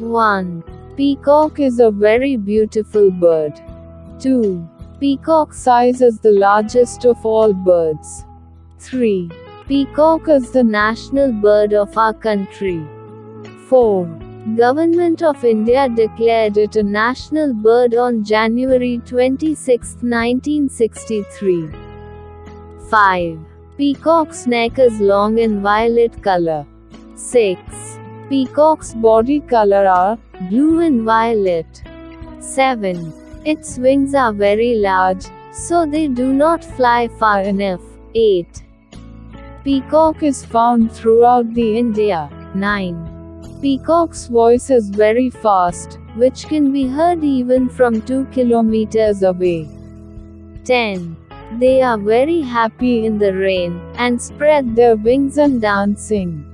1. Peacock is a very beautiful bird. 2. Peacock's size is the largest of all birds. 3. Peacock is the national bird of our country. 4. Government of India declared it a national bird on January 26, 1963. 5. Peacock's neck is long in violet color. 6. Peacock's body color are blue and violet. 7. Its wings are very large, so they do not fly far enough. 8. Peacock is found throughout the India. 9. Peacock's voice is very fast, which can be heard even from 2 kilometers away. 10. They are very happy in the rain, and spread their wings and dancing.